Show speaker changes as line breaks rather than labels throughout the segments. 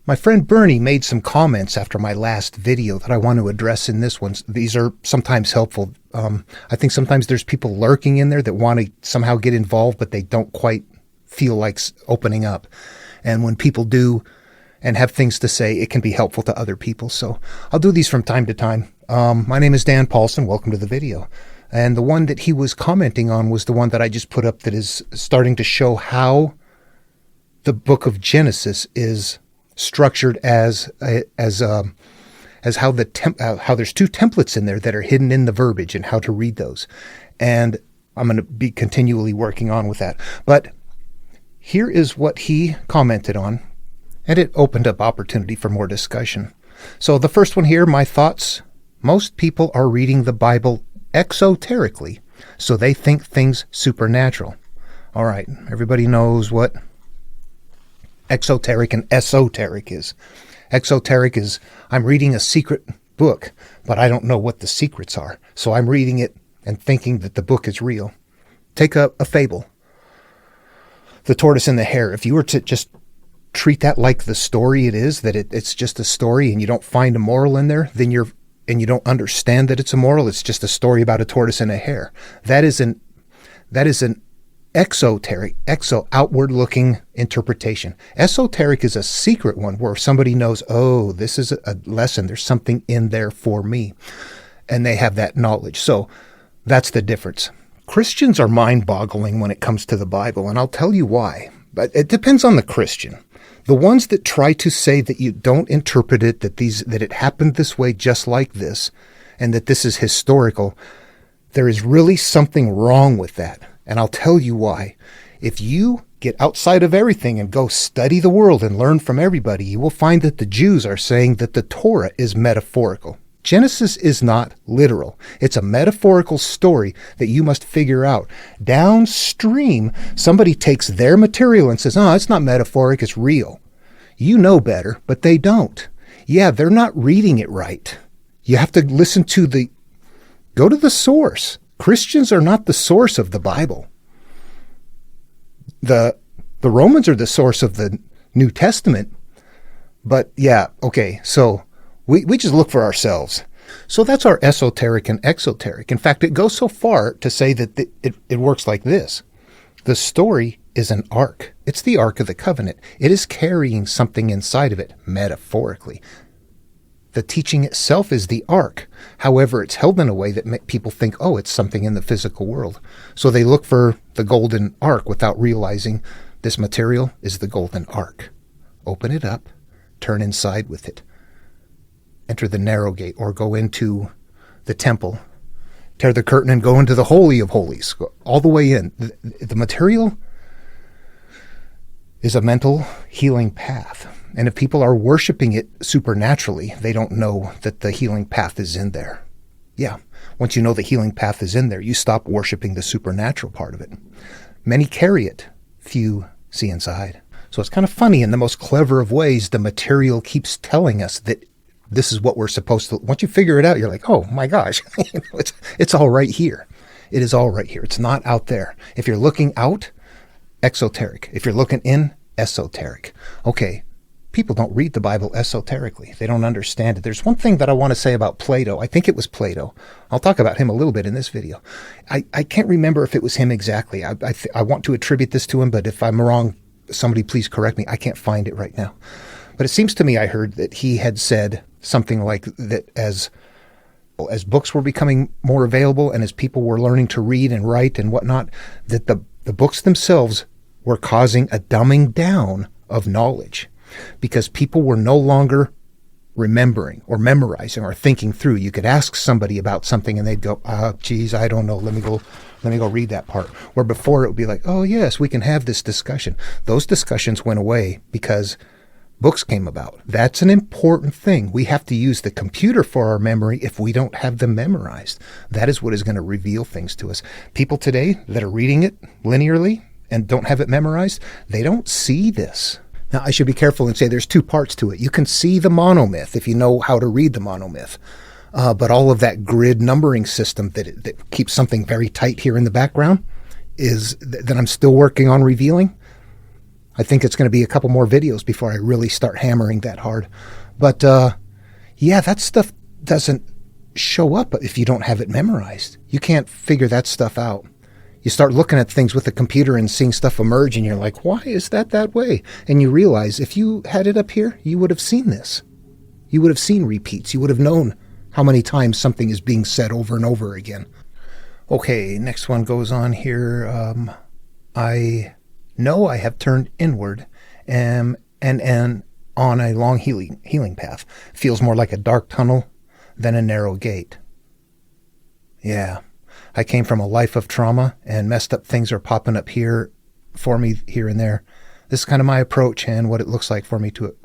My friend Bernie made some comments after my last video that I want to address in this one. These are sometimes helpful. I think sometimes there's people lurking in there that want to somehow get involved, but they don't quite feel like opening up. And when people do and have things to say, it can be helpful to other people. So I'll do these from time to time. My name is Dan Paulson. Welcome to the video. And the one that he was commenting on was the one that I just put up that is starting to show how the book of Genesis is structured as how there's two templates in there that are hidden in the verbiage and how to read those. And I'm going to be continually working on with that. But here is what he commented on, and it opened up opportunity for more discussion. So the first one here, my thoughts. Most people are reading the Bible exoterically, so they think things supernatural. All right, everybody knows what exoteric and esoteric is. Exoteric is, I'm reading a secret book, but I don't know what the secrets are. So I'm reading it and thinking that the book is real. Take a fable. The tortoise and the hare. If you were to just treat that like the story it is, that it's just a story and you don't find a moral in there, then you don't understand that it's a moral. It's just a story about a tortoise and a hare. That is an exoteric, outward-looking interpretation. Esoteric is a secret one where somebody knows, oh, this is a lesson. There's something in there for me. And they have that knowledge. So that's the difference. Christians are mind-boggling when it comes to the Bible, and I'll tell you why. But it depends on the Christian. The ones that try to say that you don't interpret it, that it happened this way just like this, and that this is historical, there is really something wrong with that. And I'll tell you why. If you get outside of everything and go study the world and learn from everybody, you will find that the Jews are saying that the Torah is metaphorical. Genesis is not literal. It's a metaphorical story that you must figure out. Downstream, somebody takes their material and says, oh, it's not metaphoric, it's real. You know better, but they don't. Yeah, they're not reading it right. You have to listen to go to the source. Christians are not the source of the Bible. The Romans are the source of the New Testament. But yeah, okay, so we just look for ourselves. So that's our esoteric and exoteric. In fact, it goes so far to say that it works like this. The story is an ark. It's the Ark of the Covenant. It is carrying something inside of it, metaphorically. The teaching itself is the ark. However, it's held in a way that people think, oh, it's something in the physical world. So they look for the golden ark without realizing this material is the golden ark. Open it up, turn inside with it. Enter the narrow gate or go into the temple. Tear the curtain and go into the Holy of Holies. Go all the way in. The material is a mental healing path. And if people are worshiping it supernaturally, they don't know that the healing path is in there. Yeah, once you know the healing path is in there, you stop worshiping the supernatural part of it. Many carry it, few see inside. So it's kind of funny, in the most clever of ways, the material keeps telling us that this is what we're supposed to. Once you figure it out, you're like, oh my gosh, it's all right here. It is all right here. It's not out there. If you're looking out, exoteric. If you're looking in, esoteric. Okay. People don't read the Bible esoterically. They don't understand it. There's one thing that I want to say about Plato. I think it was Plato. I'll talk about him a little bit in this video. I can't remember if it was him exactly. I want to attribute this to him, but if I'm wrong, somebody please correct me. I can't find it right now. But it seems to me I heard that he had said something like that as books were becoming more available and as people were learning to read and write and whatnot, that the books themselves were causing a dumbing down of knowledge. Because people were no longer remembering or memorizing or thinking through. You could ask somebody about something and they'd go, geez, I don't know. Let me go read that part. Where before it would be like, oh yes, we can have this discussion. Those discussions went away because books came about. That's an important thing. We have to use the computer for our memory if we don't have them memorized. That is what is going to reveal things to us. People today that are reading it linearly and don't have it memorized, they don't see this. Now, I should be careful and say there's two parts to it. You can see the monomyth if you know how to read the monomyth. But all of that grid numbering system that keeps something very tight here in the background that I'm still working on revealing, I think it's going to be a couple more videos before I really start hammering that hard. But yeah, that stuff doesn't show up if you don't have it memorized. You can't figure that stuff out. You start looking at things with the computer and seeing stuff emerge, and you're like, why is that way? And you realize if you had it up here, you would have seen this. You would have seen repeats. You would have known how many times something is being said over and over again. Okay, next one goes on here. I know I have turned inward and on a long healing path. Feels more like a dark tunnel than a narrow gate. Yeah. I came from a life of trauma, and messed up things are popping up here for me here and there. This is kind of my approach and what it looks like for me to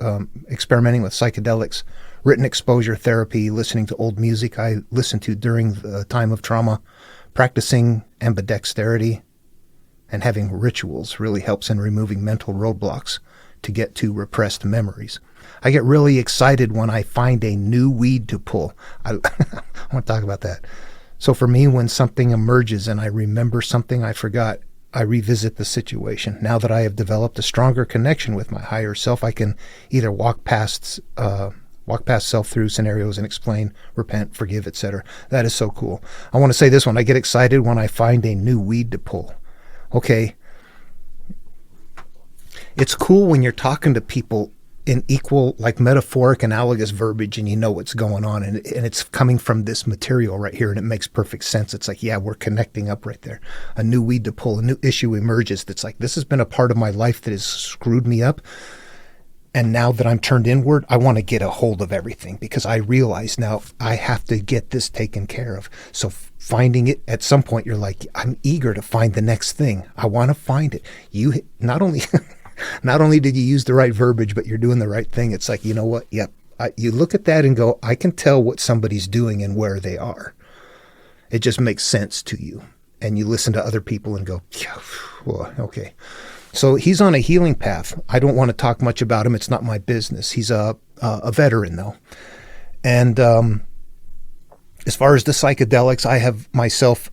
experimenting with psychedelics, written exposure therapy, listening to old music I listened to during the time of trauma, practicing ambidexterity, and having rituals really helps in removing mental roadblocks to get to repressed memories. I get really excited when I find a new weed to pull. I want to talk about that. So for me, when something emerges and I remember something I forgot, I revisit the situation. Now that I have developed a stronger connection with my higher self, I can either walk past self through scenarios and explain, repent, forgive, etc. That is so cool. I want to say this one. I get excited when I find a new weed to pull. Okay. It's cool when you're talking to people in equal, like metaphoric, analogous verbiage, and you know what's going on, and it's coming from this material right here, and it makes perfect sense. It's like, yeah, we're connecting up right there. A new weed to pull, a new issue emerges that's like, this has been a part of my life that has screwed me up, and now that I'm turned inward, I want to get a hold of everything, because I realize now I have to get this taken care of. So finding it, at some point, you're like, I'm eager to find the next thing. I want to find it. You not only... Not only did you use the right verbiage, but you're doing the right thing. It's like, you know what? Yep. You look at that and go, I can tell what somebody's doing and where they are. It just makes sense to you. And you listen to other people and go, yeah, well, okay. So he's on a healing path. I don't want to talk much about him. It's not my business. He's a veteran, though. And as far as the psychedelics, I have myself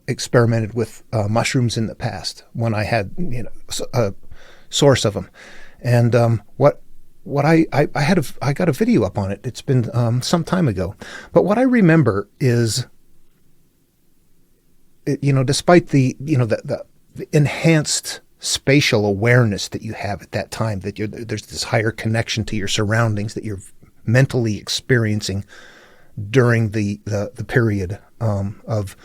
experimented with mushrooms in the past when I had, a source of them. And what I got a video up on it. It's been some time ago. But what I remember is, despite the enhanced spatial awareness that you have at that time, that there's this higher connection to your surroundings that you're mentally experiencing during the period of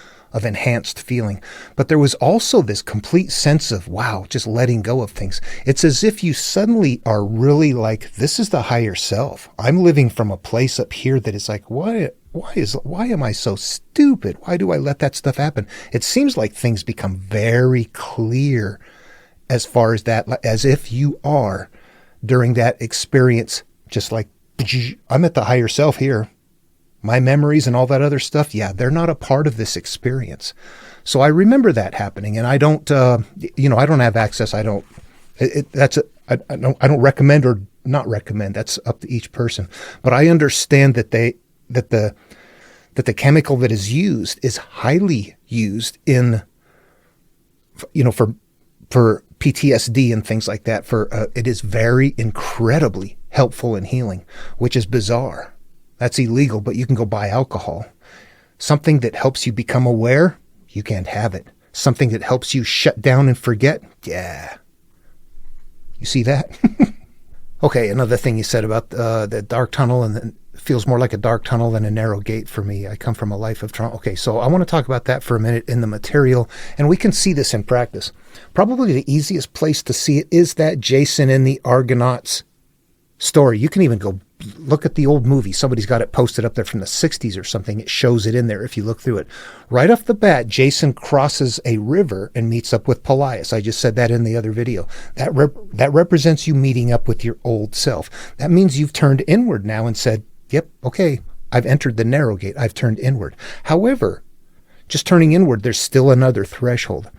enhanced feeling. But there was also this complete sense of, wow, just letting go of things. It's as if you suddenly are really like, this is the higher self. I'm living from a place up here that is like, why am I so stupid? Why do I let that stuff happen? It seems like things become very clear as far as that, as if you are during that experience, just like, I'm at the higher self here. My memories and all that other stuff, yeah, they're not a part of this experience. So I remember that happening, and I don't, I don't have access. I don't recommend or not recommend. That's up to each person. But I understand that the chemical that is used is highly used in, for PTSD and things like that. It is very incredibly helpful in healing, which is bizarre. That's illegal, but you can go buy alcohol. Something that helps you become aware, you can't have it. Something that helps you shut down and forget, yeah. You see that? Okay, another thing you said about the dark tunnel, and it feels more like a dark tunnel than a narrow gate for me. I come from a life of trauma. Okay, so I want to talk about that for a minute in the material, and we can see this in practice. Probably the easiest place to see it is that Jason and the Argonauts story. You can even go look at the old movie. Somebody's got it posted up there from the 60s or something. It shows it in there if you look through it. Right off the bat, Jason crosses a river and meets up with Polias. I just said that in the other video. That represents you meeting up with your old self. That means you've turned inward now and said, yep, okay, I've entered the narrow gate. I've turned inward. However, just turning inward, there's still another threshold.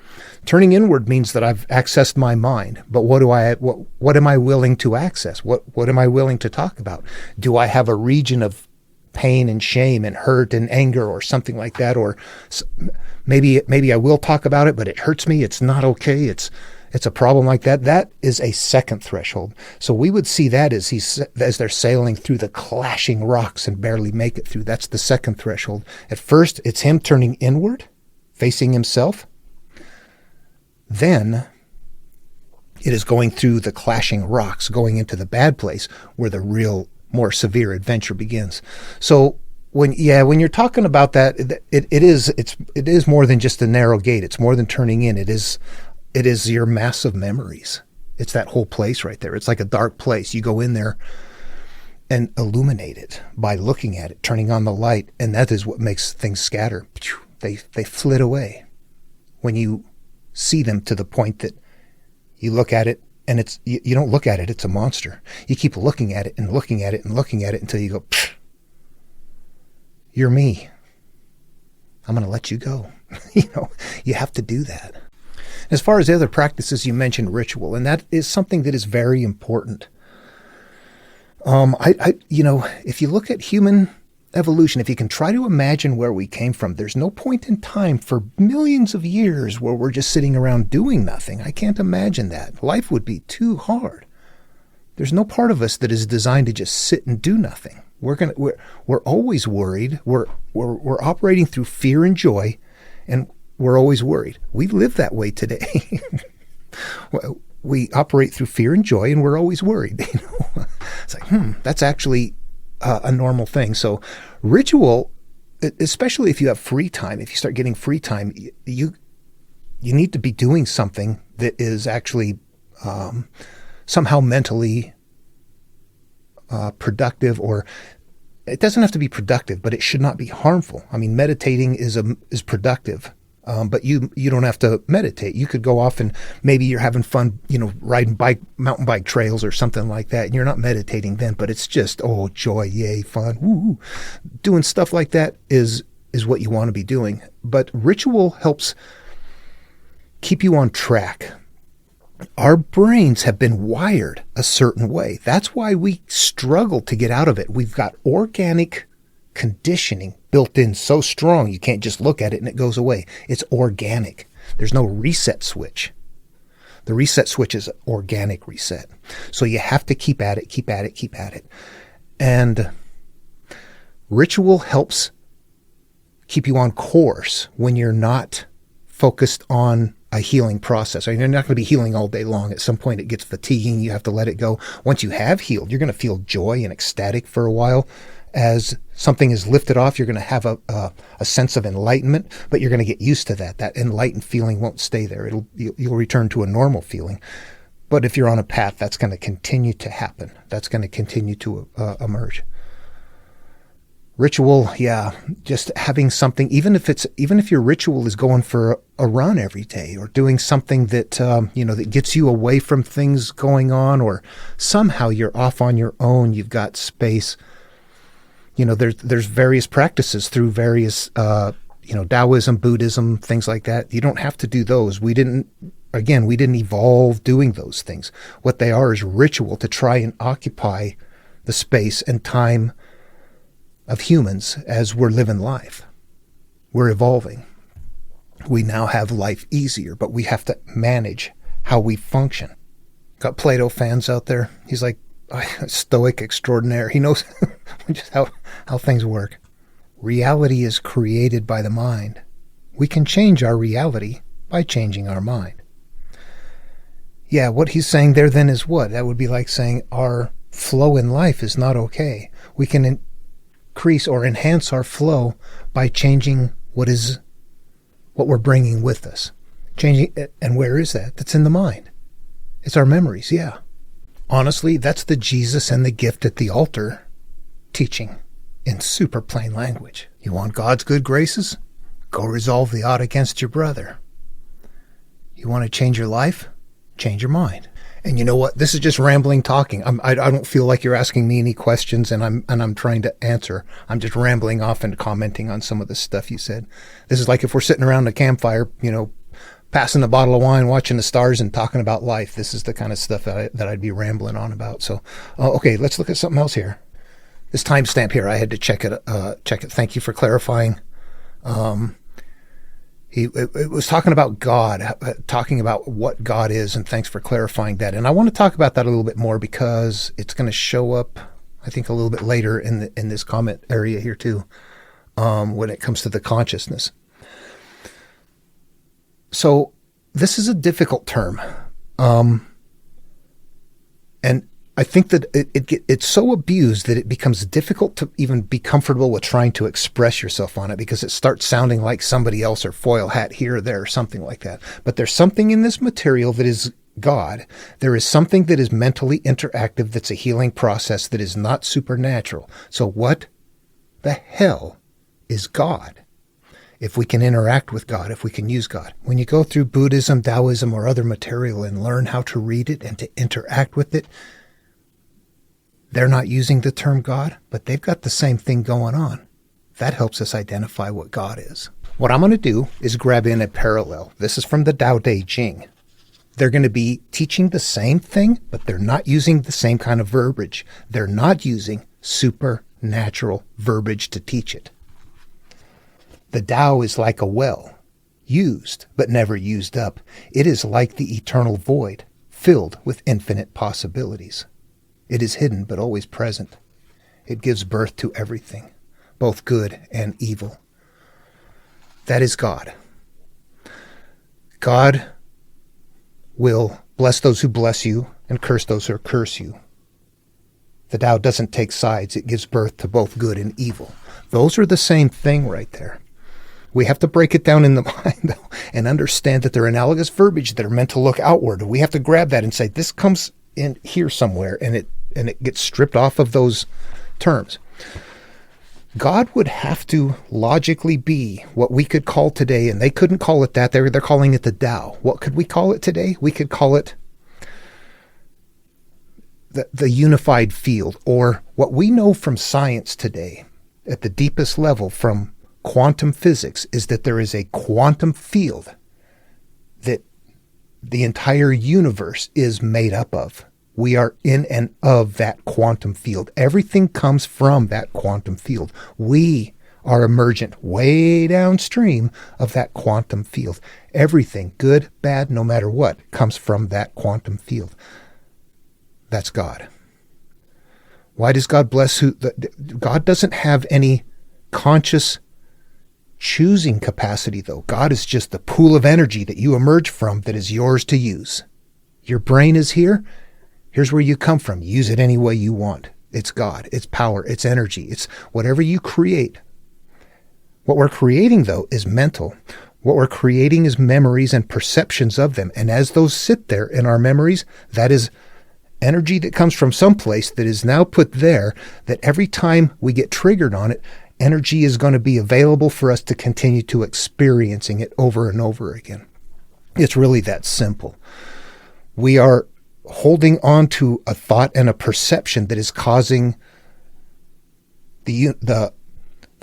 Turning inward means that I've accessed my mind, but what am I willing to access? What am I willing to talk about? Do I have a region of pain and shame and hurt and anger or something like that? Or maybe I will talk about it, but it hurts me. It's not okay. It's it's a problem like that, that is a second threshold. So we would see that as they're sailing through the clashing rocks and barely make it through. That's the second threshold. At first, it's him turning inward, facing himself. Then it is going through the clashing rocks, going into the bad place where the real, more severe adventure begins. So when you're talking about that, it is more than just a narrow gate. It's more than turning in. It is your massive memories. It's that whole place right there. It's like a dark place. You go in there and illuminate it by looking at it, turning on the light, and that is what makes things scatter. They flit away when you see them, to the point that you look at it and you don't look at it, it's a monster. You keep looking at it and looking at it and looking at it until you go, you're me. I'm going to let you go. You have to do that. As far as the other practices, you mentioned ritual, and that is something that is very important. If you look at human evolution, if you can try to imagine where we came from, there's no point in time for millions of years where we're just sitting around doing nothing. I can't imagine that. Life would be too hard. There's no part of us that is designed to just sit and do nothing. We're always worried. We're operating through fear and joy, and we're always worried. We live that way today. We operate through fear and joy, and we're always worried. It's like, that's actually a normal thing. So ritual, especially if you have free time, if you start getting free time, you need to be doing something that is actually somehow mentally productive, or it doesn't have to be productive, but it should not be harmful. I mean, meditating is productive. But you don't have to meditate. You could go off and maybe you're having fun, riding mountain bike trails or something like that. And you're not meditating then, but it's just, oh, joy, yay, fun, woo. Doing stuff like that is what you want to be doing. But ritual helps keep you on track. Our brains have been wired a certain way. That's why we struggle to get out of it. We've got organic conditioning built in so strong, you can't just look at it and it goes away. It's organic. There's no reset switch. The reset switch is organic reset. So you have to keep at it, keep at it, keep at it. And ritual helps keep you on course when you're not focused on a healing process. I mean, you're not going to be healing all day long. At some point it gets fatiguing. You have to let it go. Once you have healed, you're going to feel joy and ecstatic for a while. As something is lifted off, you're going to have a sense of enlightenment, but you're going to get used to that. That enlightened feeling won't stay there. You'll return to a normal feeling. But if you're on a path, that's going to continue to happen. That's going to continue to emerge. Ritual, just having something, even if your ritual is going for a run every day, or doing something that that gets you away from things going on, or somehow you're off on your own, you've got space. There's various practices through various, Taoism, Buddhism, things like that. You don't have to do those. We didn't evolve doing those things. What they are is ritual to try and occupy the space and time of humans as we're living life. We're evolving. We now have life easier, but we have to manage how we function. Got Plato fans out there. He's like, stoic extraordinaire. He knows just how things work. Reality is created by the mind. We can change our reality by changing our mind. Yeah, what he's saying there then is what? That would be like saying our flow in life is not okay. We can increase or enhance our flow by changing what we're bringing with us. Changing, and where is that? That's in the mind. It's our memories, yeah. Honestly, that's the Jesus and the gift at the altar teaching in super plain language. You want God's good graces? Go resolve the odd against your brother. You want to change your life? Change your mind. And you know what? This is just rambling talking. I don't feel like you're asking me any questions, and I'm trying to answer. I'm just rambling off and commenting on some of the stuff you said. This is like if we're sitting around a campfire, passing a bottle of wine, watching the stars, and talking about life. This is the kind of stuff that I'd be rambling on about. So, okay, let's look at something else here. This timestamp here, I had to check it. Thank you for clarifying. It was talking about God, talking about what God is, and thanks for clarifying that. And I want to talk about that a little bit more because it's going to show up, I think, a little bit later in this comment area here too, when it comes to the consciousness. So this is a difficult term, and I think that it's so abused that it becomes difficult to even be comfortable with trying to express yourself on it because it starts sounding like somebody else or foil hat here or there or something like that. But there's something in this material that is God. There is something that is mentally interactive that's a healing process that is not supernatural. So what the hell is God? If we can interact with God, if we can use God. When you go through Buddhism, Taoism, or other material and learn how to read it and to interact with it, they're not using the term God, but they've got the same thing going on. That helps us identify what God is. What I'm going to do is grab in a parallel. This is from the Tao Te Ching. They're going to be teaching the same thing, but they're not using the same kind of verbiage. They're not using supernatural verbiage to teach it. The Tao is like a well, used but never used up. It is like the eternal void, filled with infinite possibilities. It is hidden but always present. It gives birth to everything, both good and evil. That is God. God will bless those who bless you and curse those who curse you. The Tao doesn't take sides. It gives birth to both good and evil. Those are the same thing right there. We have to break it down in the mind, though, and understand that they're analogous verbiage that are meant to look outward. We have to grab that and say, this comes in here somewhere, and it gets stripped off of those terms. God would have to logically be what we could call today, and they couldn't call it that. They're calling it the Tao. What could we call it today? We could call it the unified field, or what we know from science today at the deepest level from quantum physics is that there is a quantum field that the entire universe is made up of. We are in and of that quantum field. Everything comes from that quantum field. We are emergent way downstream of that quantum field. Everything, good, bad, no matter what, comes from that quantum field. That's God. Why does God bless who? God doesn't have any conscious choosing capacity, though. God is just the pool of energy that you emerge from that is yours to use. Your brain is here. Here's where you come from. Use it any way you want. It's God. It's power. It's energy. It's whatever you create. What we're creating, though, is mental. What we're creating is memories and perceptions of them. And as those sit there in our memories, that is energy that comes from someplace that is now put there, that every time we get triggered on it, energy is going to be available for us to continue to experiencing it over and over again. It's really that simple. We are holding on to a thought and a perception that is causing the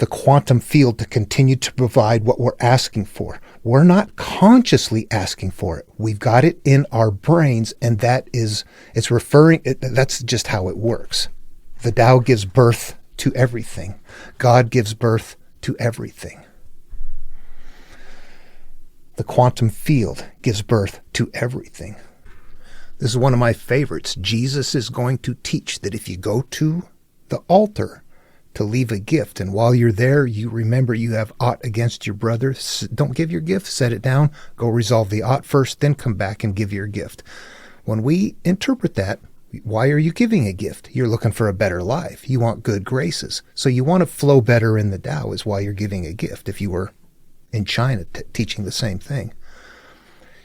quantum field to continue to provide what we're asking for. We're not consciously asking for it. We've got it in our brains, and that's just how it works. The Tao gives birth to everything. God gives birth to everything. The quantum field gives birth to everything. This is one of my favorites. Jesus is going to teach that if you go to the altar to leave a gift, and while you're there, you remember you have aught against your brother, don't give your gift, set it down, go resolve the aught first, then come back and give your gift. When we interpret that, why are you giving a gift? You're looking for a better life. You want good graces. So you want to flow better in the Tao is why you're giving a gift. If you were in China teaching the same thing,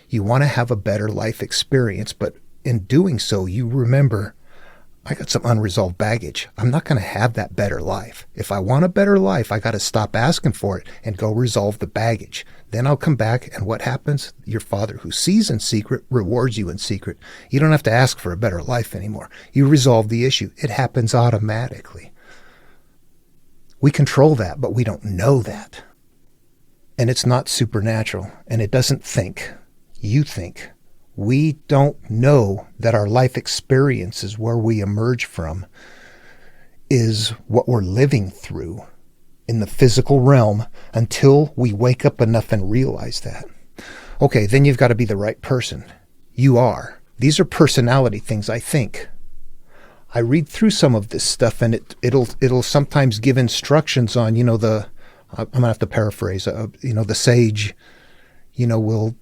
you want to have a better life experience, but in doing so, you remember, I got some unresolved baggage. I'm not going to have that better life. If I want a better life, I got to stop asking for it and go resolve the baggage. Then I'll come back, and what happens? Your Father who sees in secret rewards you in secret. You don't have to ask for a better life anymore. You resolve the issue. It happens automatically. We control that, but we don't know that. And it's not supernatural, and it doesn't think. You think. We don't know that our life experiences, where we emerge from, is what we're living through. in the physical realm until we wake up enough and realize that. Okay, then you've got to be the right person. You are. These are personality things, I think. I read through some of this stuff, and it'll sometimes give instructions on, I'm gonna have to paraphrase, the sage, will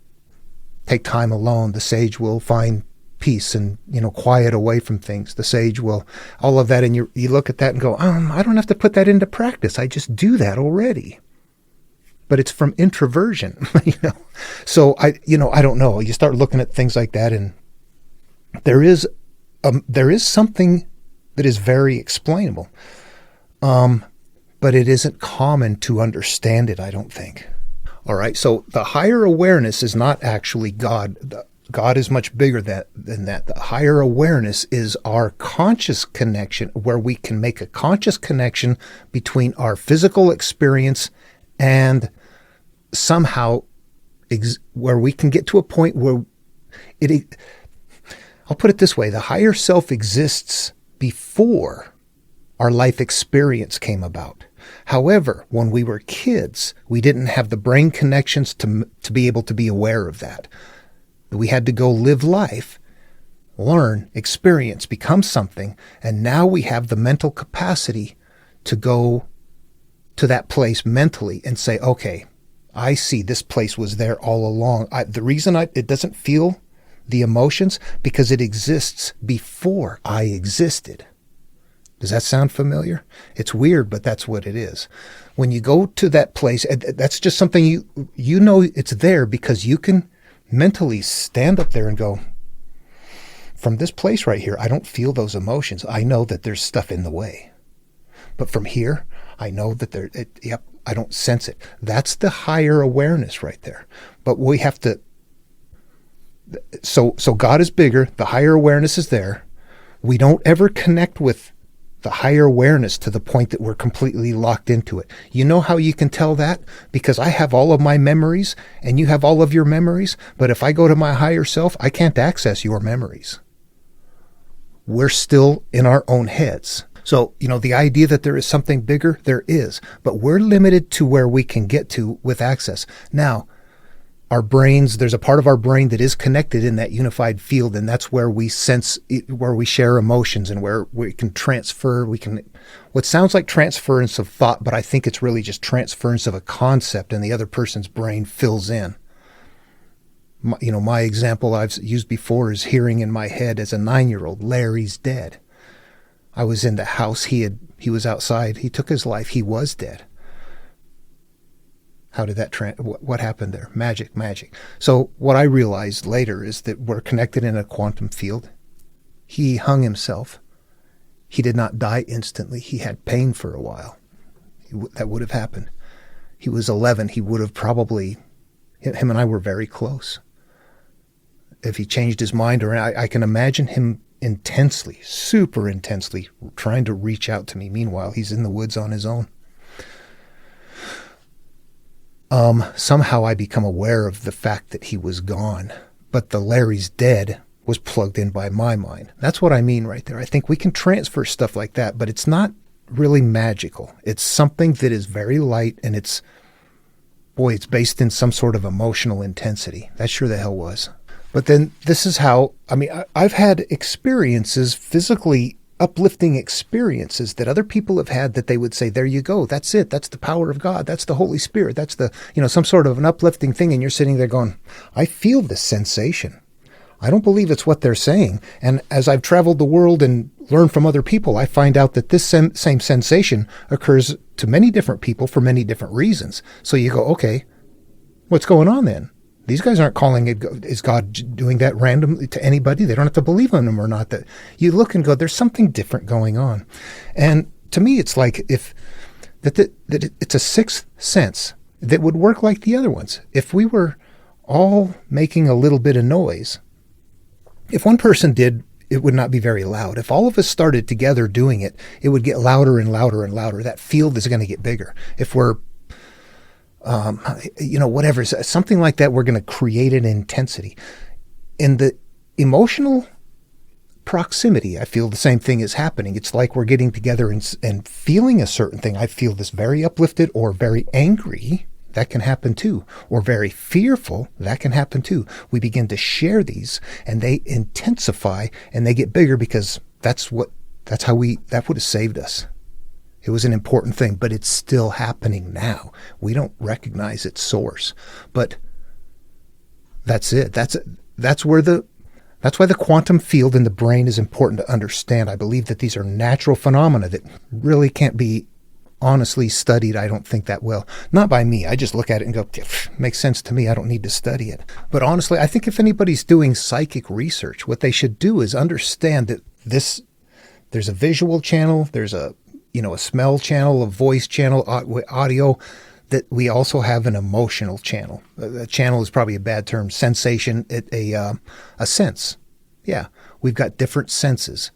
take time alone. The sage will find peace and, quiet away from things. The sage will, all of that. And you look at that and go, I don't have to put that into practice. I just do that already. But it's from introversion, So I don't know. You start looking at things like that, and there is something that is very explainable. But it isn't common to understand it, I don't think. All right. So the higher awareness is not actually God. God is much bigger than that. The higher awareness is our conscious connection, where we can make a conscious connection between our physical experience and somehow where we can get to a point where I'll put it this way, the higher self exists before our life experience came about. However, when we were kids, we didn't have the brain connections to be able to be aware of that. We had to go live life, learn, experience, become something, and now we have the mental capacity to go to that place mentally and say, okay, I see this place was there all along. The reason it doesn't feel the emotions, because it exists before I existed. Does that sound familiar? It's weird, but that's what it is. When you go to that place, that's just something you know it's there because you can mentally stand up there and go, from this place right here, I don't feel those emotions. I know that there's stuff in the way. But from here, I know that I don't sense it. That's the higher awareness right there. But we have to, so God is bigger, the higher awareness is there. We don't ever connect with the higher awareness to the point that we're completely locked into it. You know how you can tell that? Because I have all of my memories and you have all of your memories, but if I go to my higher self, I can't access your memories. We're still in our own heads. So, the idea that there is something bigger, there is, but we're limited to where we can get to with access. Now, our brains, there's a part of our brain that is connected in that unified field, and that's where we sense, where we share emotions and where we can transfer, what sounds like transference of thought, but I think it's really just transference of a concept, and the other person's brain fills in. My example I've used before is hearing in my head as a 9-year-old, Larry's dead. I was in the house, he was outside, he took his life, he was dead. How did that what happened there? Magic. So what I realized later is that we're connected in a quantum field. He hung himself. He did not die instantly. He had pain for a while. That would have happened. He was 11. He would have probably, him and I were very close. If he changed his mind, or I can imagine him intensely, super intensely, trying to reach out to me. Meanwhile, he's in the woods on his own. Somehow I become aware of the fact that he was gone, but the Larry's dead was plugged in by my mind. That's what I mean right there. I think we can transfer stuff like that, but it's not really magical. It's something that is very light, and it's based in some sort of emotional intensity. That sure the hell was. But then this is how, I've had experiences, physically uplifting experiences that other people have had, that they would say, there you go, that's it, that's the power of God, that's the Holy Spirit, that's the, some sort of an uplifting thing, and you're sitting there going, I feel this sensation. I don't believe it's what they're saying. And as I've traveled the world and learned from other people, I find out that this same sensation occurs to many different people for many different reasons. So you go, okay, what's going on then? These guys aren't calling it, is God doing that randomly to anybody? They don't have to believe in him or not. That you look and go, there's something different going on. And to me, it's like that it's a sixth sense that would work like the other ones. If we were all making a little bit of noise, if one person did, it would not be very loud. If all of us started together doing it, it would get louder and louder and louder. That field is going to get bigger. If we're whatever, something like that, we're going to create an intensity. And the emotional proximity. I feel the same thing is happening. It's like we're getting together and feeling a certain thing. I feel this very uplifted or very angry. That can happen too. Or very fearful. That can happen too. We begin to share these and they intensify and they get bigger because that would have saved us. It was an important thing, but it's still happening now. We don't recognize its source. But that's it. That's why the quantum field in the brain is important to understand. I believe that these are natural phenomena that really can't be honestly studied, I don't think, that well. Not by me. I just look at it and go, makes sense to me. I don't need to study it. But honestly, I think if anybody's doing psychic research, what they should do is understand that there's a visual channel, there's a smell channel, a voice channel, audio, that we also have an emotional channel. A channel is probably a bad term. Sensation, a sense. Yeah, we've got different senses.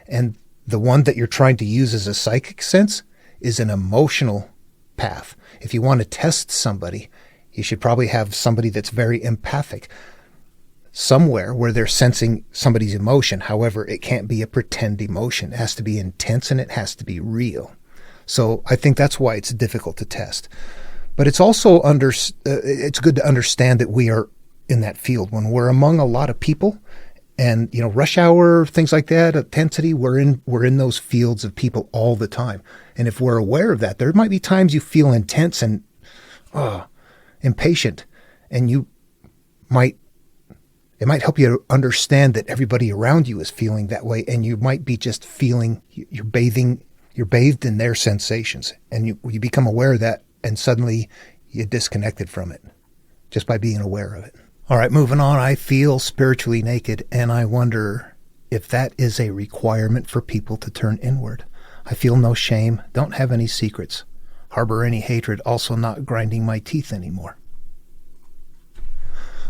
And the one that you're trying to use as a psychic sense is an emotional path. If you want to test somebody, you should probably have somebody that's very empathic, somewhere where they're sensing somebody's emotion. However, it can't be a pretend emotion. It has to be intense and it has to be real. So I think that's why it's difficult to test. But it's also it's good to understand that we are in that field. When we're among a lot of people and, rush hour, things like that, intensity, we're in those fields of people all the time. And if we're aware of that, there might be times you feel intense and impatient, and it might help you to understand that everybody around you is feeling that way, and you might be just feeling you're bathed in their sensations, and you become aware of that, and suddenly you're disconnected from it just by being aware of it. All right, moving on. I feel spiritually naked, and I wonder if that is a requirement for people to turn inward. I feel no shame, don't have any secrets, harbor any hatred, also not grinding my teeth anymore.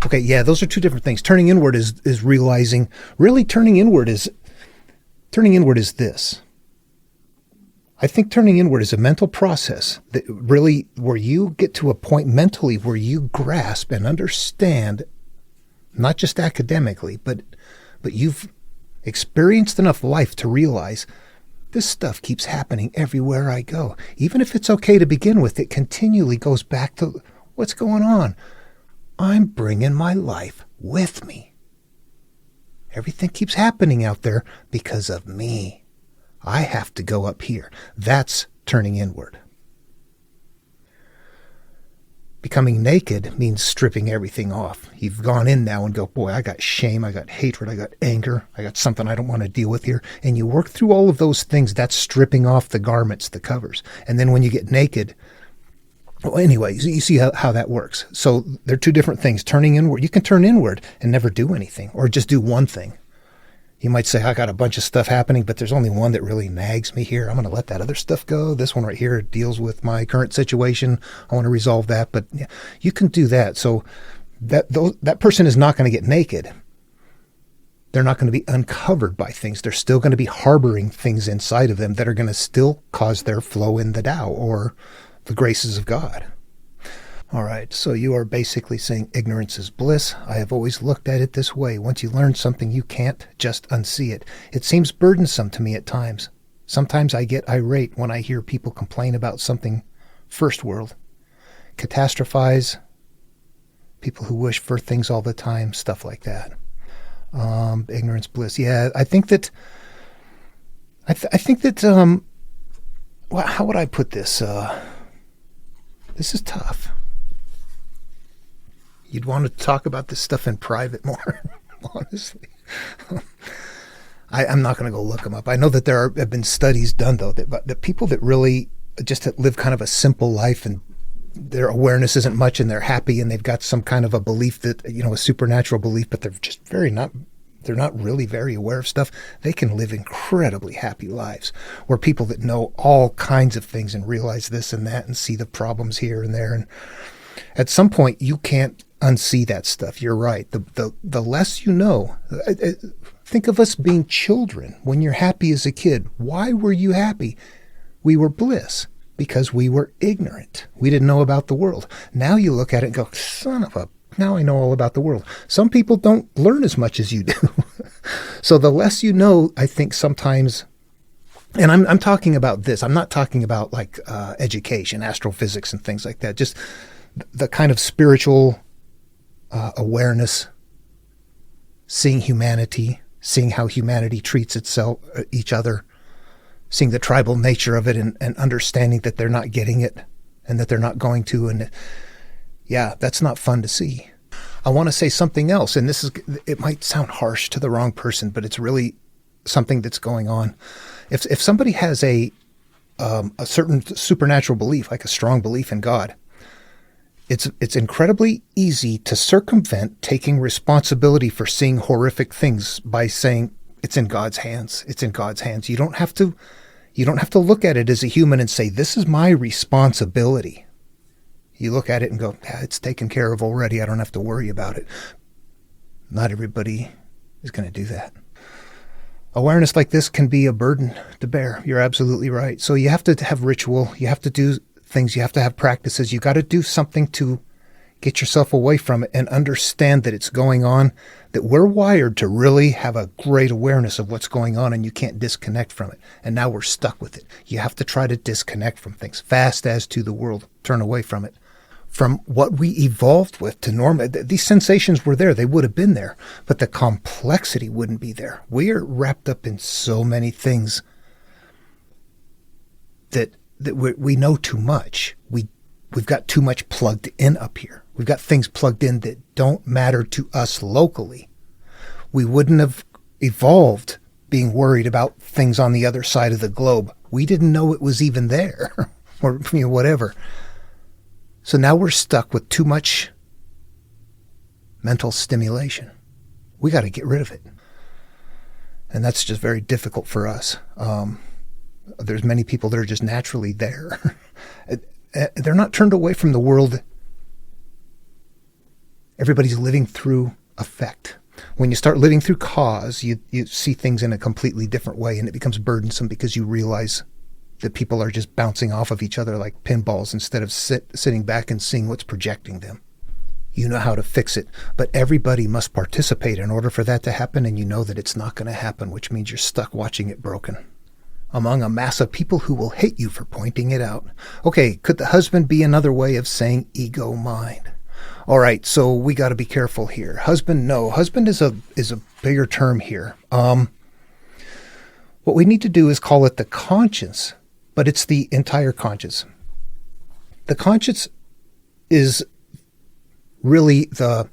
Okay, yeah, those are two different things. Turning inward is realizing, really turning inward is this. I think turning inward is a mental process that really, where you get to a point mentally where you grasp and understand, not just academically, but you've experienced enough life to realize this stuff keeps happening everywhere I go. Even if it's okay to begin with, it continually goes back to what's going on. I'm bringing my life with me. Everything keeps happening out there because of me. I have to go up here. That's turning inward. Becoming naked means stripping everything off. You've gone in now and go, boy, I got shame, I got hatred, I got anger, I got something I don't want to deal with here. And you work through all of those things. That's stripping off the garments, the covers. And then when you get naked, well, anyway, you see how that works. So they're two different things. Turning inward, you can turn inward and never do anything, or just do one thing. You might say, I got a bunch of stuff happening, but there's only one that really nags me here. I'm going to let that other stuff go. This one right here deals with my current situation. I want to resolve that. But yeah, you can do that. So that person is not going to get naked. They're not going to be uncovered by things. They're still going to be harboring things inside of them that are going to still cause their flow in the Tao or the graces of God. All right, so you are basically saying ignorance is bliss. I have always looked at it this way. Once you learn something, you can't just unsee it. It seems burdensome to me at times. Sometimes I get irate when I hear people complain about something first world, catastrophize, people who wish for things all the time, stuff like that. Ignorance, bliss. Yeah, I think that, well, how would I put this? This is tough. You'd want to talk about this stuff in private more, honestly. I'm not going to go look them up. I know that there have been studies done, though, that people that really just live kind of a simple life and their awareness isn't much and they're happy and they've got some kind of a belief that, a supernatural belief, but they're just they're not really very aware of stuff. They can live incredibly happy lives. Where people that know all kinds of things and realize this and that and see the problems here and there. And at some point, you can't unsee that stuff. You're right. The less you know, think of us being children. When you're happy as a kid, why were you happy? We were bliss because we were ignorant. We didn't know about the world. Now you look at it and go, son of a, now I know all about the world. Some people don't learn as much as you do. So the less you know, I think sometimes, and I'm talking about this. I'm not talking about like education, astrophysics, and things like that. Just the kind of spiritual awareness, seeing humanity, seeing how humanity treats itself, each other, seeing the tribal nature of it, and understanding that they're not getting it and that they're not going to. And yeah, that's not fun to see. I want to say something else, and it might sound harsh to the wrong person, but it's really something that's going on. If somebody has a certain supernatural belief, like a strong belief in God, it's incredibly easy to circumvent taking responsibility for seeing horrific things by saying it's in God's hands. It's in God's hands. You don't have to look at it as a human and say, this is my responsibility. You look at it and go, yeah, it's taken care of already. I don't have to worry about it. Not everybody is going to do that. Awareness like this can be a burden to bear. You're absolutely right. So you have to have ritual. You have to do things. You have to have practices. You got to do something to get yourself away from it and understand that it's going on, that we're wired to really have a great awareness of what's going on, and you can't disconnect from it. And now we're stuck with it. You have to try to disconnect from things. Fast as to the world, turn away from it. From what we evolved with to normal. These sensations were there. They would have been there, but the complexity wouldn't be there. We're wrapped up in so many things that we know too much. We've got too much plugged in up here. We've got things plugged in that don't matter to us locally. We wouldn't have evolved being worried about things on the other side of the globe. We didn't know it was even there or whatever. So now we're stuck with too much mental stimulation. We got to get rid of it. And that's just very difficult for us. There's many people that are just naturally there. They're not turned away from the world. Everybody's living through effect. When you start living through cause, you see things in a completely different way, and it becomes burdensome because you realize that people are just bouncing off of each other like pinballs instead of sitting back and seeing what's projecting them. You know how to fix it, but everybody must participate in order for that to happen, and you know that it's not going to happen, which means you're stuck watching it broken among a mass of people who will hate you for pointing it out. Okay, could the husband be another way of saying ego mind? All right, so we got to be careful here. Husband, no. Husband is a bigger term here. What we need to do is call it the conscience, but it's the entire conscience. The conscience is really the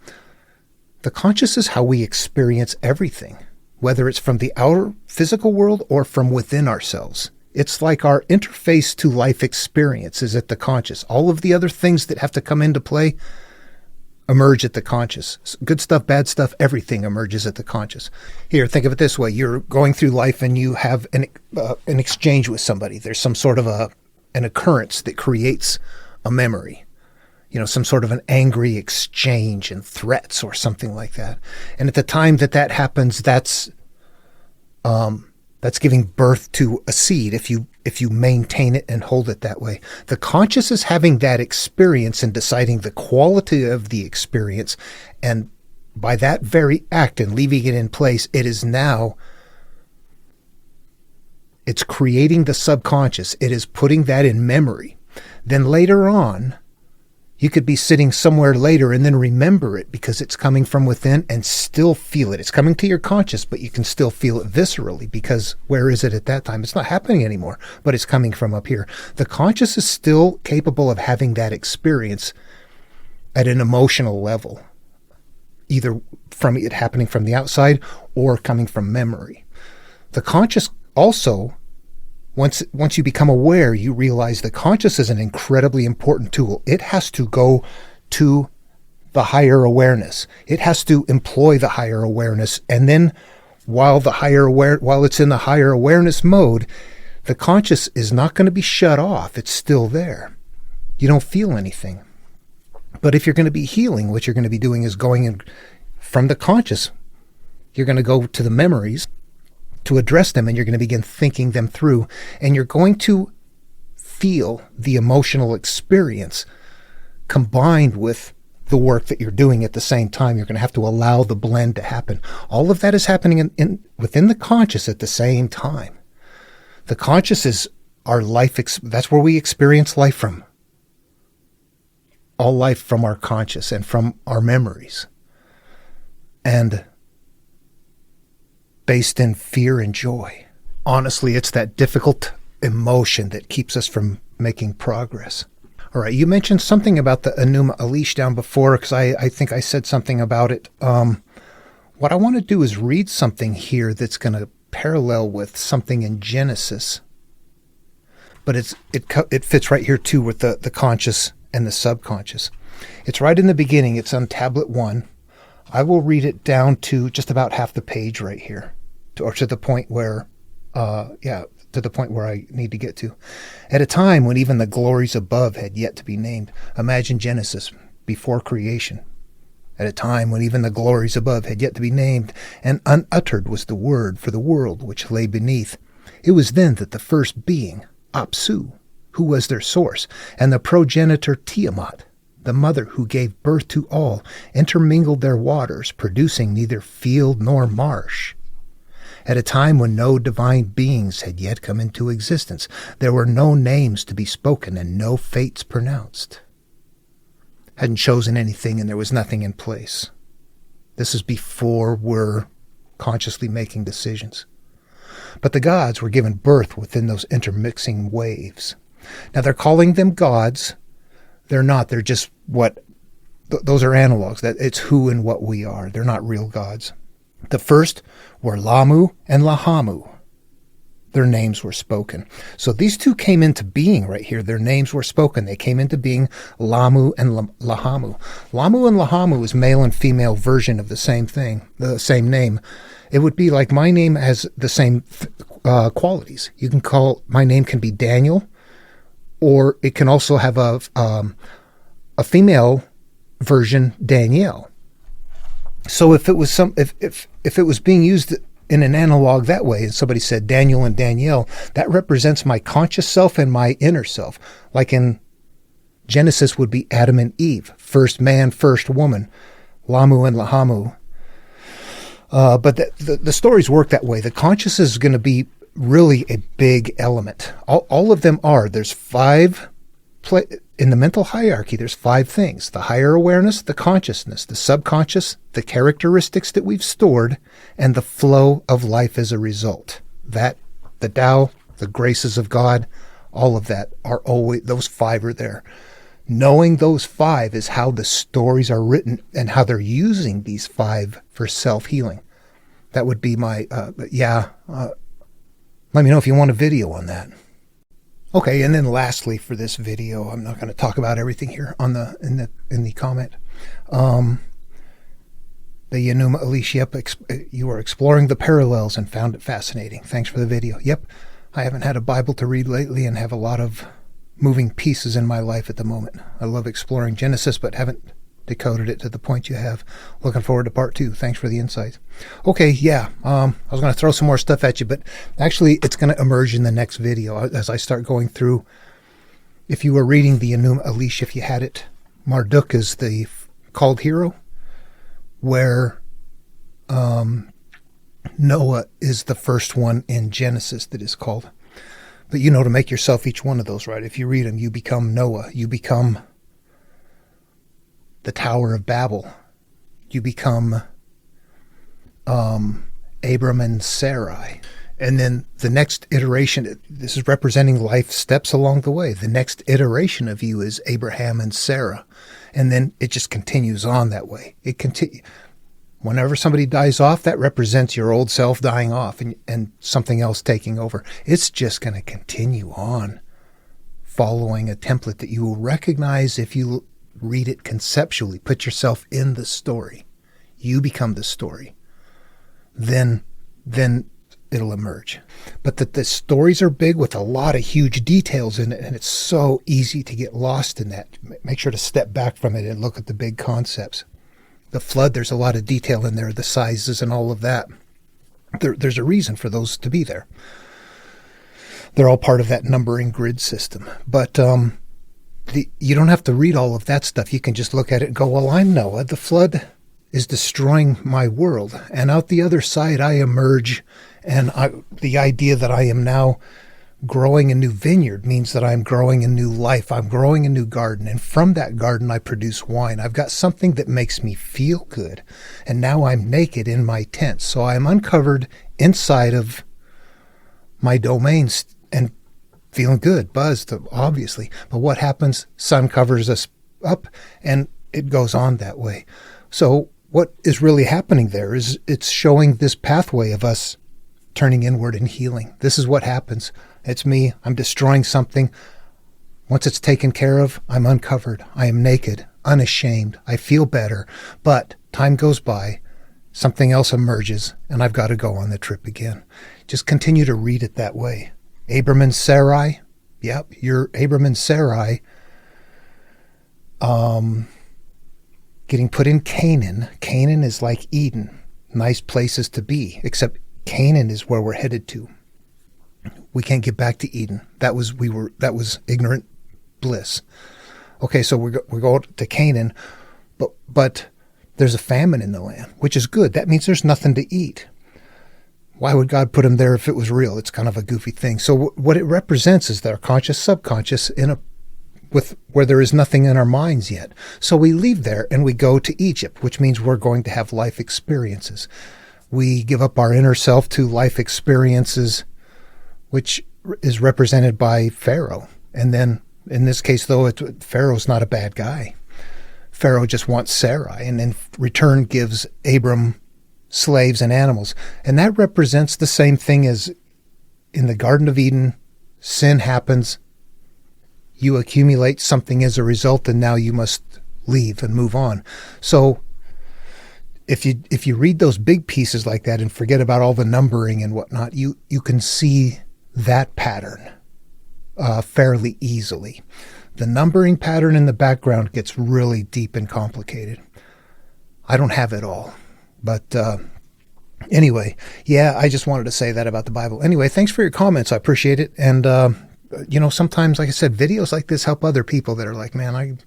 conscious is how we experience everything, whether it's from the outer physical world or from within ourselves. It's like our interface to life experience is at the conscious. All of the other things that have to come into play emerge at the conscious. Good stuff, bad stuff, everything emerges at the conscious. Here, think of it this way. You're going through life and you have an exchange with somebody. There's some sort of an occurrence that creates a memory. Some sort of an angry exchange and threats or something like that. And at the time that happens, that's giving birth to a seed if you maintain it and hold it that way. The conscious is having that experience and deciding the quality of the experience. And by that very act and leaving it in place, it's creating the subconscious. It is putting that in memory. Then later on, you could be sitting somewhere later and then remember it because it's coming from within and still feel it. It's coming to your conscious, but you can still feel it viscerally because where is it at that time? It's not happening anymore, but it's coming from up here. The conscious is still capable of having that experience at an emotional level, either from it happening from the outside or coming from memory. The conscious also, once you become aware, you realize the conscious is an incredibly important tool. It has to go to the higher awareness. It has to employ the higher awareness. And then while it's in the higher awareness mode, the conscious is not going to be shut off. It's still there. You don't feel anything. But if you're going to be healing, what you're going to be doing is going in from the conscious. You're going to go to the memories to address them, and you're going to begin thinking them through, and you're going to feel the emotional experience combined with the work that you're doing at the same time. You're going to have to allow the blend to happen. All of that is happening within the conscious at the same time. The conscious is our life. That's where we experience life from. All life from our conscious and from our memories. And based in fear and joy. Honestly, it's that difficult emotion that keeps us from making progress. All right, you mentioned something about the Enuma Elish down before, because I think I said something about it. What I want to do is read something here that's going to parallel with something in Genesis. But it fits right here too with the conscious and the subconscious. It's right in the beginning. It's on tablet 1. I will read it down to just about half the page right here, to the point where, to the point where I need to get to. At a time when even the glories above had yet to be named. Imagine Genesis before creation. At a time when even the glories above had yet to be named, and unuttered was the word for the world which lay beneath. It was then that the first being, Apsu, who was their source, and the progenitor Tiamat, the mother who gave birth to all, intermingled their waters, producing neither field nor marsh. At a time when no divine beings had yet come into existence, there were no names to be spoken and no fates pronounced. Hadn't chosen anything and there was nothing in place. This is before we're consciously making decisions. But the gods were given birth within those intermixing waves. Now they're calling them gods. They're not. They're just those are analogs. That it's who and what we are. They're not real gods. The first were Lamu and Lahamu. Their names were spoken. So these two came into being right here. Their names were spoken. They came into being, Lamu and Lahamu. Lamu and Lahamu is male and female version of the same thing, the same name. It would be like my name has the same qualities. You can call, my name can be Daniel, or it can also have a female version, Danielle. So if it was if it was being used in an analog that way, and somebody said Daniel and Danielle, that represents my conscious self and my inner self. Like in Genesis would be Adam and Eve, first man, first woman, Lamu and Lahamu. But the stories work that way. The conscious is going to be really a big element. All of them are. There's 5 in the mental hierarchy, there's 5 things: the higher awareness, the consciousness, the subconscious, the characteristics that we've stored, and the flow of life as a result. That, the Tao, the graces of God, all of that are always, those 5 are there. Knowing those 5 is how the stories are written and how they're using these 5 for self-healing. That would be my, let me know if you want a video on that. Okay, and then lastly for this video, I'm not going to talk about everything here in the comment. The Enuma Elish, yep, you are exploring the parallels and found it fascinating. Thanks for the video. Yep, I haven't had a Bible to read lately and have a lot of moving pieces in my life at the moment. I love exploring Genesis, but haven't decoded it to the point you have. Looking forward to part 2. Thanks for the insights. Okay, yeah, I was going to throw some more stuff at you, but actually it's going to emerge in the next video as I start going through. If you were reading the Enuma Elish, if you had it, Marduk is the called hero, where Noah is the first one in Genesis that is called. But to make yourself each one of those right. If you read them, you become Noah. You become the Tower of Babel. You become Abram and Sarai. And then the next iteration, this is representing life steps along the way. The next iteration of you is Abraham and Sarah. And then it just continues on that way. Whenever somebody dies off, that represents your old self dying off and something else taking over. It's just going to continue on following a template that you will recognize if you read it conceptually. Put yourself in the story. You become the story. Then it'll emerge. But the stories are big with a lot of huge details in it, and it's so easy to get lost in that. Make sure to step back from it and look at the big concepts. The flood, there's a lot of detail in there, the sizes and all of that. There's a reason for those to be there. They're all part of that numbering grid system. But You don't have to read all of that stuff. You can just look at it and go, well, I'm Noah. The flood is destroying my world. And out the other side, I emerge. And the idea that I am now growing a new vineyard means that I'm growing a new life. I'm growing a new garden. And from that garden, I produce wine. I've got something that makes me feel good. And now I'm naked in my tent. So I'm uncovered inside of my domains and feeling good, buzzed, obviously. But what happens? Sun covers us up, and it goes on that way. So what is really happening there is it's showing this pathway of us turning inward and healing. This is what happens. It's me. I'm destroying something. Once it's taken care of, I'm uncovered. I am naked, unashamed. I feel better. But time goes by, something else emerges, and I've got to go on the trip again. Just continue to read it that way. Abram and Sarai. Yep, you're Abram and Sarai getting put in Canaan. Canaan is like Eden. Nice places to be, except Canaan is where we're headed to. We can't get back to Eden. That was ignorant bliss. Okay, so we go to Canaan, but there's a famine in the land, which is good. That means there's nothing to eat. Why would God put him there if it was real? It's kind of a goofy thing. So what it represents is their conscious, subconscious where there is nothing in our minds yet. So we leave there and we go to Egypt, which means we're going to have life experiences. We give up our inner self to life experiences, which is represented by Pharaoh. And then, in this case, though, Pharaoh's not a bad guy. Pharaoh just wants Sarai, and in return gives Abram slaves and animals. And that represents the same thing as in the Garden of Eden. Sin happens. You accumulate something as a result, and now you must leave and move on. So if you read those big pieces like that and forget about all the numbering and whatnot, you can see that pattern fairly easily. The numbering pattern in the background gets really deep and complicated. I don't have it all. But anyway, yeah, I just wanted to say that about the Bible. Anyway, thanks for your comments. I appreciate it. And, sometimes, like I said, videos like this help other people that are like, man, I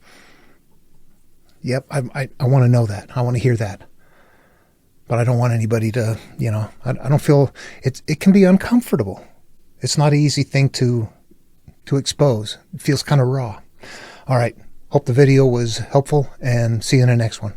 want to know that. I want to hear that. But I don't want anybody to, I don't feel it can be uncomfortable. It's not an easy thing to expose. It feels kind of raw. All right. Hope the video was helpful, and see you in the next one.